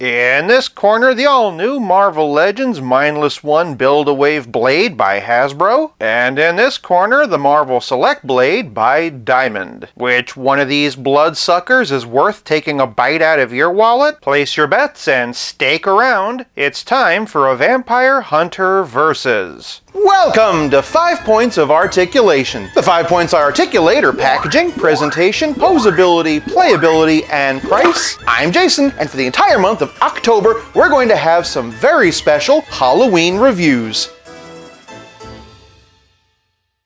In this corner, the all-new Marvel Legends Mindless One Build-A-Wave Blade by Hasbro. And in this corner, the Marvel Select Blade by Diamond. Which one of these bloodsuckers is worth taking a bite out of your wallet? Place your bets and stake around. It's time for a Vampire Hunter Versus. Welcome to 5 Points of Articulation. The 5 points I articulate are packaging, presentation, posability, playability, and price. I'm Jason, and for the entire month of October, we're going to have some very special Halloween reviews.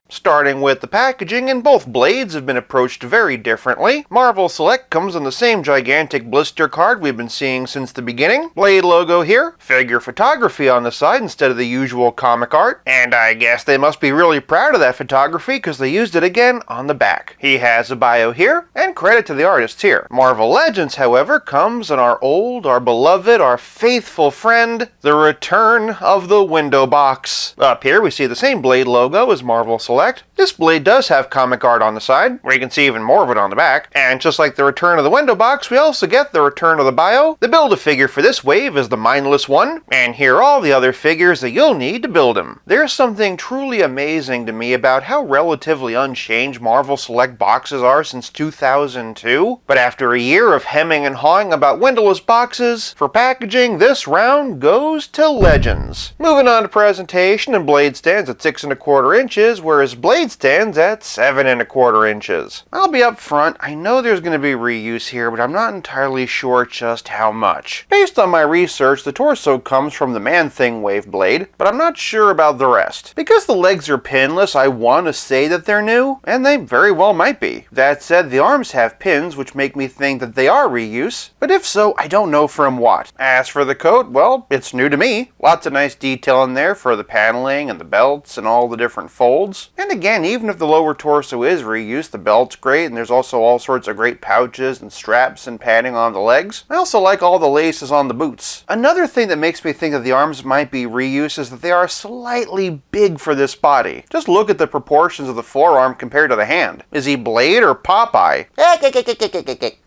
Starting with the packaging, and both blades have been approached very differently. Marvel Select comes on the same gigantic blister card we've been seeing since the beginning. Blade logo here, figure photography on the side instead of the usual comic art, and I guess they must be really proud of that photography because they used it again on the back. He has a bio here, and credit to the artists here. Marvel Legends, however, comes on our old, our beloved, our faithful friend, the return of the window box. Up here we see the same blade logo as Marvel Select. This blade does have comic art on the side, where you can see even more of it on the back. And just like the return of the window box, we also get the return of the bio. The Build-A-Figure for this wave is the Mindless One, and here are all the other figures that you'll need to build him. There's something truly amazing to me about how relatively unchanged Marvel Select boxes are since 2002. But after a year of hemming and hawing about windowless boxes, for packaging, this round goes to Legends. Moving on to presentation, and blade stands at 6 1/4 inches, whereas blade stands at 7 1/4 inches. I'll be up front, I know there's going to be reuse here, but I'm not entirely sure just how much. Based on my research, the torso comes from the Man-Thing wave blade, but I'm not sure about the rest. Because the legs are pinless, I want to say that they're new, and they very well might be. That said, the arms have pins, which make me think that they are reuse, but if so, I don't know from what. As for the coat, well, it's new to me. Lots of nice detail in there for the paneling and the belts and all the different folds. And again, even if the lower torso is reused, the belt's great, and there's also all sorts of great pouches and straps and padding on the legs. I also like all the laces on the boots. Another thing that makes me think that the arms might be reused is that they are slightly big for this body. Just look at the proportions of the forearm compared to the hand. Is he Blade or Popeye?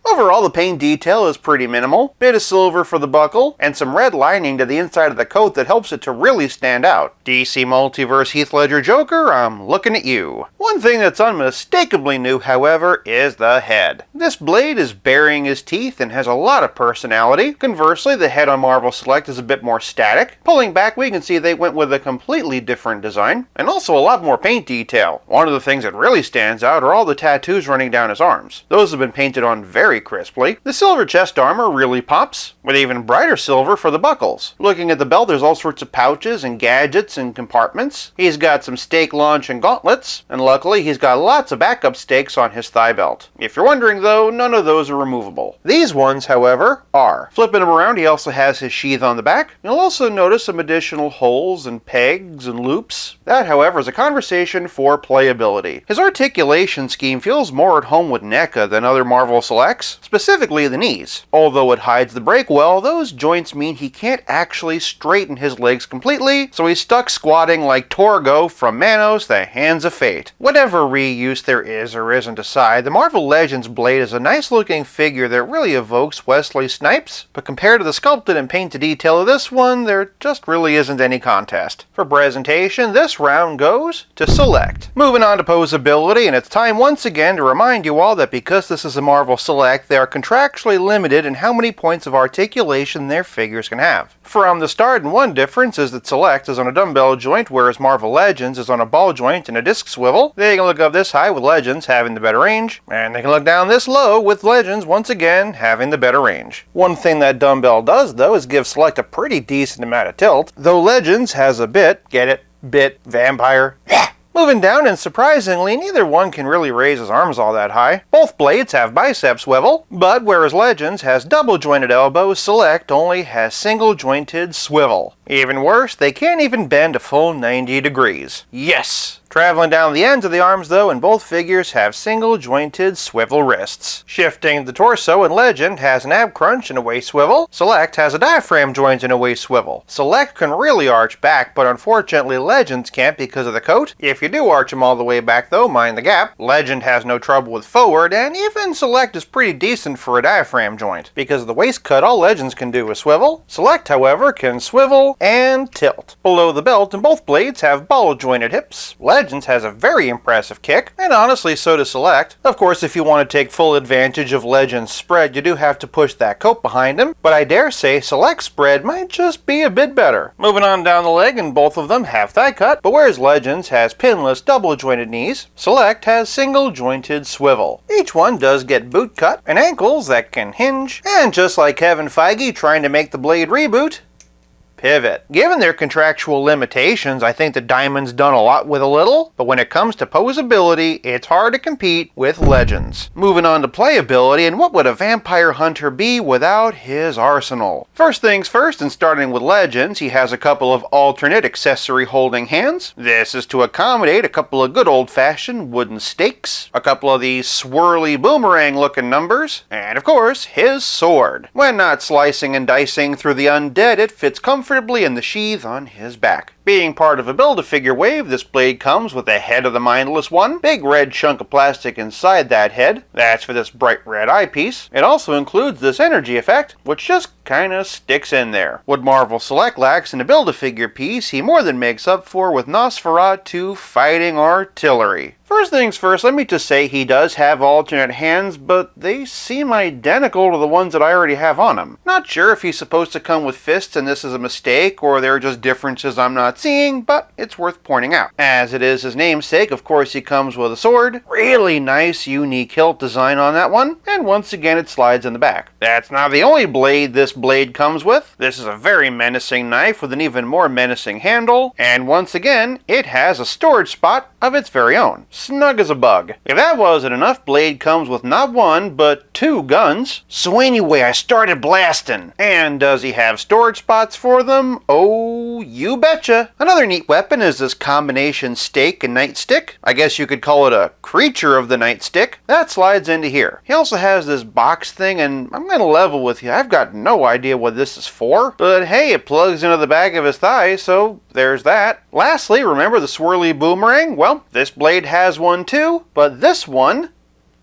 Overall, the paint detail is pretty minimal. Bit of silver for the buckle, and some red lining to the inside of the coat that helps it to really stand out. DC Multiverse Heath Ledger Joker, I'm looking at you. One thing that's unmistakably new, however, is the head. This blade is burying his teeth and has a lot of personality. Conversely, the head on Marvel Select is a bit more static. Pulling back, we can see they went with a completely different design, and also a lot more paint detail. One of the things that really stands out are all the tattoos running down his arms. Those have been painted on very crisply. The silver chest armor really pops, with even brighter silver for the buckles. Looking at the belt, there's all sorts of pouches and gadgets and compartments. He's got some stake launch and gauntlets, and luckily he's got lots of backup stakes on his thigh belt. If you're wondering though, none of those are removable. These ones, however, are. Flipping him around, he also has his sheath on the back. You'll also notice some additional holes and pegs and loops. That, however, is a conversation for playability. His articulation scheme feels more at home with NECA than other Marvel Selects, specifically the knees. Although it hides the break well, those joints mean he can't actually straighten his legs completely, so he's stuck squatting like Torgo from Manos, the Hands of Fate. Whatever reuse there is or isn't aside, the Marvel Legends blade is a nice looking figure that really evokes Wesley Snipes, but compared to the sculpted and painted detail of this one, there just really isn't any contest. For presentation, this round goes to Select. Moving on to posability, and it's time once again to remind you all that because this is a Marvel Select, they are contractually limited in how many points of articulation their figures can have. From the start, and one difference is that Select is on a dumbbell joint, whereas Marvel Legends is on a ball joint and a disc swivel. They can look up this high with Legends having the better range, and they can look down this low with Legends once again having the better range. One thing that dumbbell does though is give Select a pretty decent amount of tilt, though Legends has a bit, get it, bit, vampire, moving down, and surprisingly, neither one can really raise his arms all that high. Both blades have bicep swivel, but whereas Legends has double jointed elbows, Select only has single jointed swivel. Even worse, they can't even bend a full 90 degrees. Yes! Traveling down the ends of the arms though, and both figures have single jointed swivel wrists. Shifting the torso in Legend has an ab crunch and a waist swivel. Select has a diaphragm joint and a waist swivel. Select can really arch back, but unfortunately Legends can't because of the coat. If you do arch them all the way back though, mind the gap. Legend has no trouble with forward, and even Select is pretty decent for a diaphragm joint. Because of the waist cut, all Legends can do is swivel. Select, however, can swivel and tilt. Below the belt, and both blades have ball jointed hips. Legends has a very impressive kick, and honestly so does Select. Of course, if you want to take full advantage of Legends' spread, you do have to push that coat behind him, but I dare say Select's spread might just be a bit better. Moving on down the leg, and both of them have thigh cut, but whereas Legends has pinless double jointed knees, Select has single jointed swivel. Each one does get boot cut, and ankles that can hinge, and just like Kevin Feige trying to make the Blade reboot, pivot. Given their contractual limitations, I think the Diamond's done a lot with a little, but when it comes to posability, it's hard to compete with Legends. Moving on to playability, and what would a vampire hunter be without his arsenal? First things first, and starting with Legends, he has a couple of alternate accessory holding hands. This is to accommodate a couple of good old-fashioned wooden stakes, a couple of these swirly boomerang looking numbers, and of course, his sword. When not slicing and dicing through the undead, it fits comfortably in the sheath on his back. Being part of a Build-A-Figure wave, this blade comes with the head of the Mindless One, big red chunk of plastic inside that head. That's for this bright red eyepiece. It also includes this energy effect, which just kinda sticks in there. What Marvel Select lacks in a Build-A-Figure piece, he more than makes up for with Nosferatu fighting artillery. First things first, let me just say he does have alternate hands, but they seem identical to the ones that I already have on him. Not sure if he's supposed to come with fists and this is a mistake, or there are just differences I'm not seeing, but it's worth pointing out. As it is his namesake, of course he comes with a sword. Really nice, unique hilt design on that one, and once again it slides in the back. That's not the only blade this blade comes with. This is a very menacing knife with an even more menacing handle, and once again, it has a storage spot of its very own. Snug as a bug. If that wasn't enough, Blade comes with not one, but two guns. So anyway, I started blasting. And does he have storage spots for them? Oh, you betcha. Another neat weapon is this combination stake and nightstick. I guess you could call it a creature of the nightstick. That slides into here. He also has this box thing, and I'm gonna level with you. I've got no idea what this is for, but hey, it plugs into the back of his thigh, so there's that. Lastly, remember the swirly boomerang? Well, this blade has one too, but this one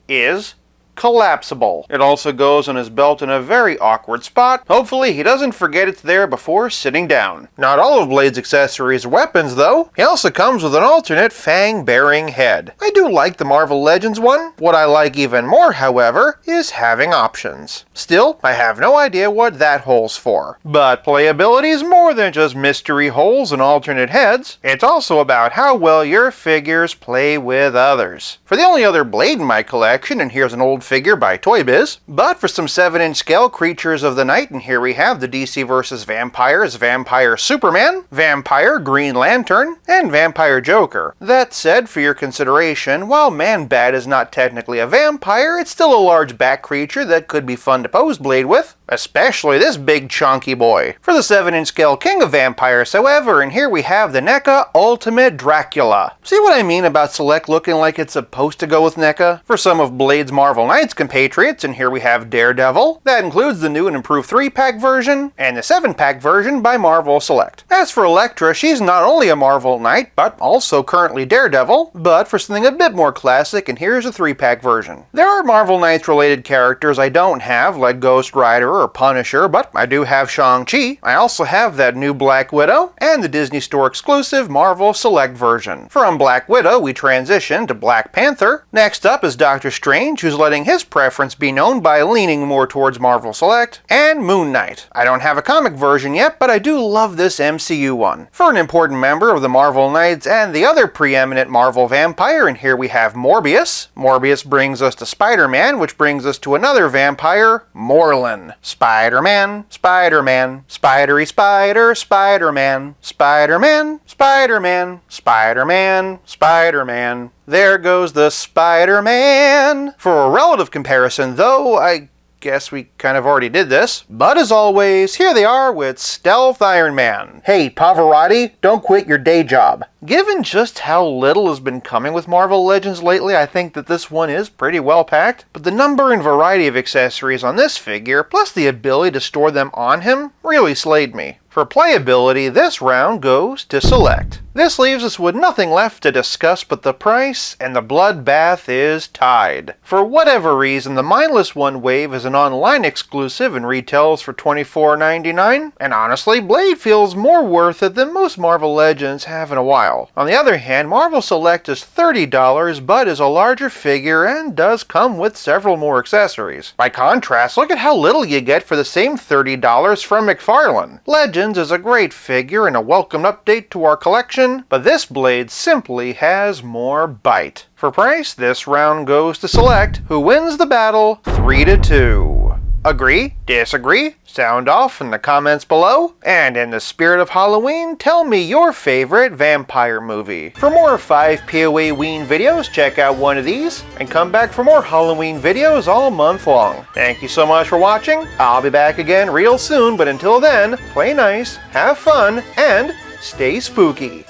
is collapsible. It also goes on his belt in a very awkward spot. Hopefully he doesn't forget it's there before sitting down. Not all of Blade's accessories are weapons though. He also comes with an alternate fang-bearing head. I do like the Marvel Legends one. What I like even more, however, is having options. Still, I have no idea what that hole's for. But playability is more than just mystery holes and alternate heads. It's also about how well your figures play with others. For the only other Blade in my collection, and here's an old figure by Toy Biz, but for some 7-inch scale creatures of the night, and here we have the DC vs. Vampires, Vampire Superman, Vampire Green Lantern, and Vampire Joker. That said, for your consideration, while Man-Bat is not technically a vampire, it's still a large bat creature that could be fun to pose Blade with. Especially this big chunky boy. For the 7-inch scale king of vampires, however, and here we have the NECA Ultimate Dracula. See what I mean about Select looking like it's supposed to go with NECA? For some of Blade's Marvel Knights compatriots, and here we have Daredevil. That includes the new and improved 3-pack version, and the 7-pack version by Marvel Select. As for Elektra, she's not only a Marvel Knight, but also currently Daredevil, but for something a bit more classic, and here's a 3-pack version. There are Marvel Knights related characters I don't have, like Ghost Rider or Punisher, but I do have Shang-Chi. I also have that new Black Widow, and the Disney Store exclusive Marvel Select version. From Black Widow, we transition to Black Panther. Next up is Doctor Strange, who's letting his preference be known by leaning more towards Marvel Select, and Moon Knight. I don't have a comic version yet, but I do love this MCU one. For an important member of the Marvel Knights and the other preeminent Marvel vampire, and here we have Morbius. Morbius brings us to Spider-Man, which brings us to another vampire, Morlun. Spider-Man, Spider-Man, Spidery Spider, Spider-Man, Spider-Man, Spider-Man, Spider-Man, Spider-Man. There goes the Spider-Man. For a relative comparison, though, I guess we kind of already did this. But as always, here they are with Stealth Iron Man. Hey, Pavarotti, don't quit your day job. Given just how little has been coming with Marvel Legends lately, I think that this one is pretty well packed, but the number and variety of accessories on this figure, plus the ability to store them on him, really slayed me. For playability, this round goes to Select. This leaves us with nothing left to discuss but the price, and the bloodbath is tied. For whatever reason, the Mindless One wave is an online exclusive and retails for $24.99, and honestly, Blade feels more worth it than most Marvel Legends have in a while. On the other hand, Marvel Select is $30, but is a larger figure and does come with several more accessories. By contrast, look at how little you get for the same $30 from McFarlane. Legends is a great figure and a welcome update to our collection, but this Blade simply has more bite. For price, this round goes to Select, who wins the battle 3-2. Agree? Disagree? Sound off in the comments below. And in the spirit of Halloween, tell me your favorite vampire movie. For more 5 POA Ween videos, check out one of these, and come back for more Halloween videos all month long. Thank you so much for watching. I'll be back again real soon, but until then, play nice, have fun, and stay spooky.